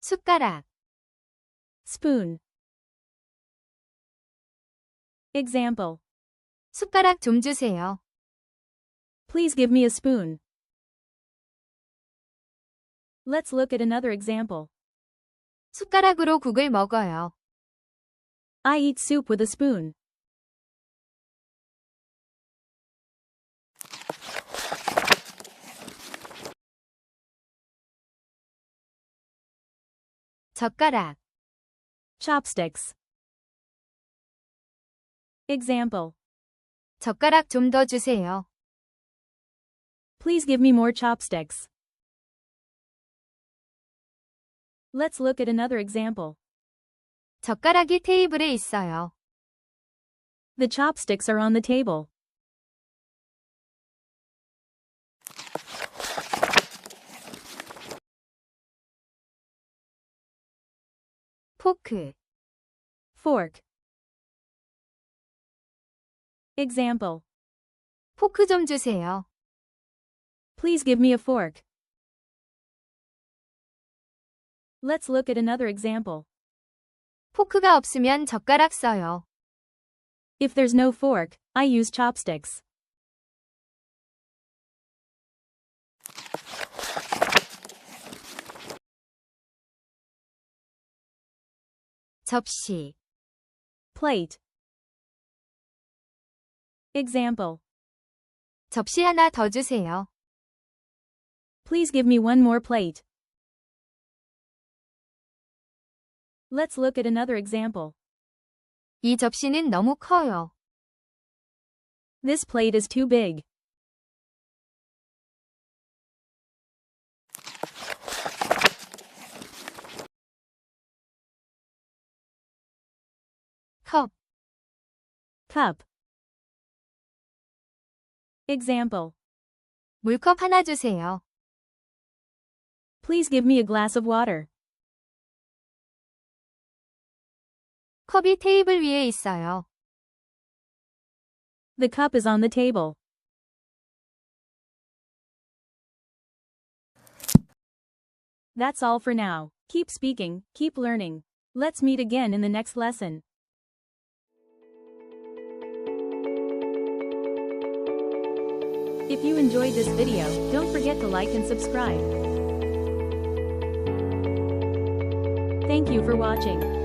숟가락, spoon. Example. 숟가락 좀 주세요. Please give me a spoon. Let's look at another example. 숟가락으로 국을 먹어요. I eat soup with a spoon. 젓가락, Chopsticks. Example. 젓가락 좀 더 주세요. Please give me more chopsticks. Let's look at another example. 젓가락이 테이블에 있어요. The chopsticks are on the table. 포크, Fork. Example. 포크 좀 주세요. Please give me a fork. Let's look at another example. 포크가 없으면 젓가락 써요. If there's no fork, I use chopsticks. 접시, Plate. Example. 접시 하나 더 주세요. Please give me one more plate. Let's look at another example. 이 접시는 너무 커요. This plate is too big. 컵, Cup. Example. 물컵 하나 주세요. Please give me a glass of water. 컵이 테이블 위에 있어요. The cup is on the table. That's all for now. Keep speaking, keep learning. Let's meet again in the next lesson. If you enjoyed this video, don't forget to like and subscribe. Thank you for watching.